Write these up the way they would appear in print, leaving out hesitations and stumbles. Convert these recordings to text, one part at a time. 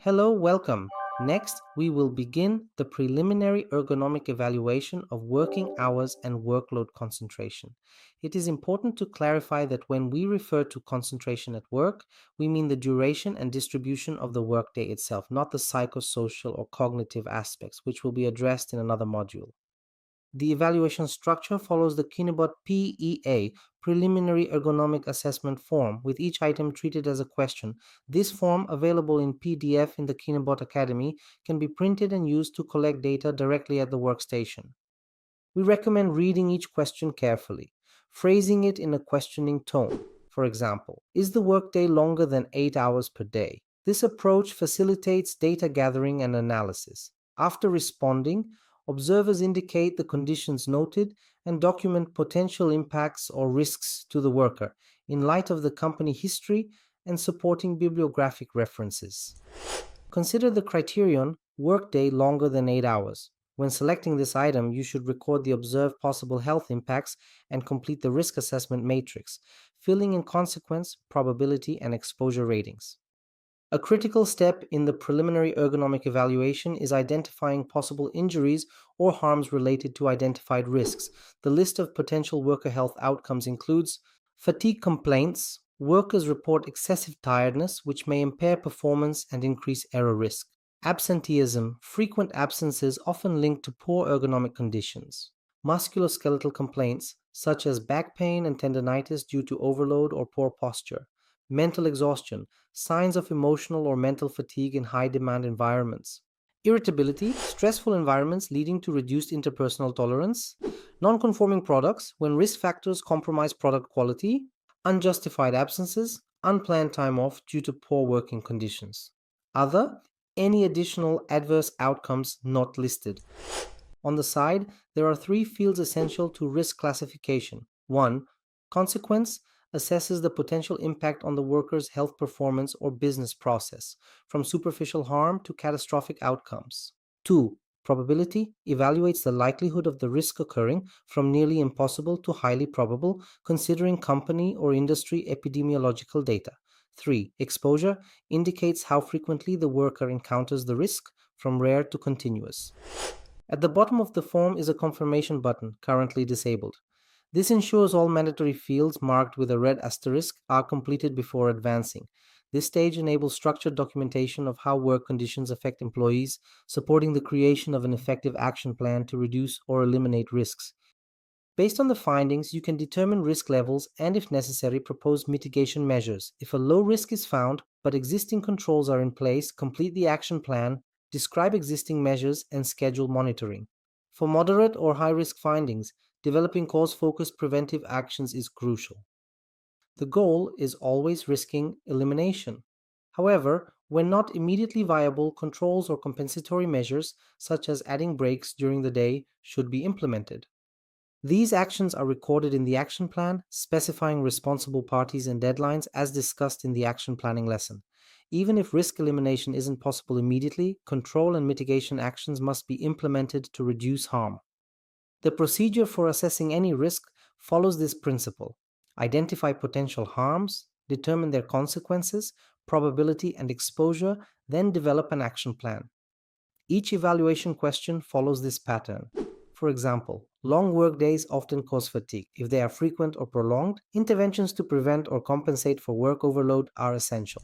Hello, welcome. Next, we will begin the preliminary ergonomic evaluation of working hours and workload concentration. It is important to clarify that when we refer to concentration at work, we mean the duration and distribution of the workday itself, not the psychosocial or cognitive aspects, which will be addressed in another module. The evaluation structure follows the kinebot PEA, Preliminary Ergonomic Assessment form, with each item treated as a question. This form, available in PDF in the Kinebot Academy, can be printed and used to collect data directly at the workstation. We recommend reading each question carefully, phrasing it in a questioning tone. For example, is the workday longer than 8 hours per day? This approach facilitates data gathering and analysis. After responding, observers indicate the conditions noted and document potential impacts or risks to the worker in light of the company history and supporting bibliographic references. Consider the criterion workday longer than 8 hours. When selecting this item, you should record the observed possible health impacts and complete the risk assessment matrix, filling in consequence, probability, and exposure ratings. A critical step in the preliminary ergonomic evaluation is identifying possible injuries or harms related to identified risks. The list of potential worker health outcomes includes fatigue complaints. Workers report excessive tiredness, which may impair performance and increase error risk. Absenteeism, frequent absences often linked to poor ergonomic conditions. Musculoskeletal complaints, such as back pain and tendinitis due to overload or poor posture. Mental exhaustion, signs of emotional or mental fatigue in high demand environments. Irritability, stressful environments leading to reduced interpersonal tolerance. Non-conforming products, when risk factors compromise product quality. Unjustified absences, unplanned time off due to poor working conditions. Other, any additional adverse outcomes not listed. On the side, there are three fields essential to risk classification. 1. Consequence assesses the potential impact on the worker's health performance or business process, from superficial harm to catastrophic outcomes. 2. Probability evaluates the likelihood of the risk occurring from nearly impossible to highly probable, considering company or industry epidemiological data. 3. Exposure indicates how frequently the worker encounters the risk, from rare to continuous. At the bottom of the form is a confirmation button, currently disabled. This ensures all mandatory fields marked with a red asterisk are completed before advancing. This stage enables structured documentation of how work conditions affect employees, supporting the creation of an effective action plan to reduce or eliminate risks. Based on the findings, you can determine risk levels and, if necessary, propose mitigation measures. If a low risk is found, but existing controls are in place, complete the action plan, describe existing measures, and schedule monitoring. For moderate or high risk findings, developing cause focused preventive actions is crucial. The goal is always risking elimination. However, when not immediately viable, controls or compensatory measures, such as adding breaks during the day, should be implemented. These actions are recorded in the action plan, specifying responsible parties and deadlines as discussed in the action planning lesson. Even if risk elimination isn't possible immediately, control and mitigation actions must be implemented to reduce harm. The procedure for assessing any risk follows this principle. Identify potential harms, determine their consequences, probability, and exposure, then develop an action plan. Each evaluation question follows this pattern. For example, long work days often cause fatigue. If they are frequent or prolonged, interventions to prevent or compensate for work overload are essential.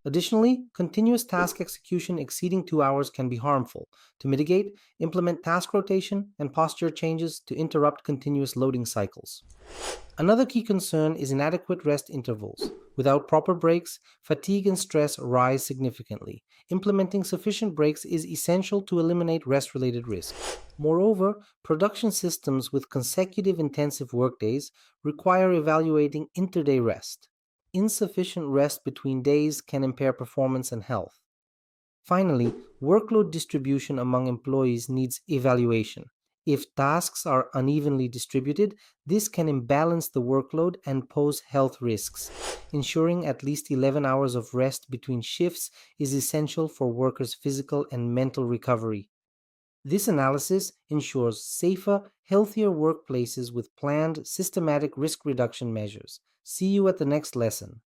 Additionally, continuous task execution exceeding 2 hours can be harmful. To mitigate, implement task rotation and posture changes to interrupt continuous loading cycles. Another key concern is inadequate rest intervals. Without proper breaks, fatigue and stress rise significantly. Implementing sufficient breaks is essential to eliminate rest-related risks. Moreover, production systems with consecutive intensive workdays require evaluating interday rest. Insufficient rest between days can impair performance and health. Finally, workload distribution among employees needs evaluation. If tasks are unevenly distributed, this can imbalance the workload and pose health risks. Ensuring at least 11 hours of rest between shifts is essential for workers' physical and mental recovery. This analysis ensures safer, healthier workplaces with planned, systematic risk reduction measures. See you at the next lesson.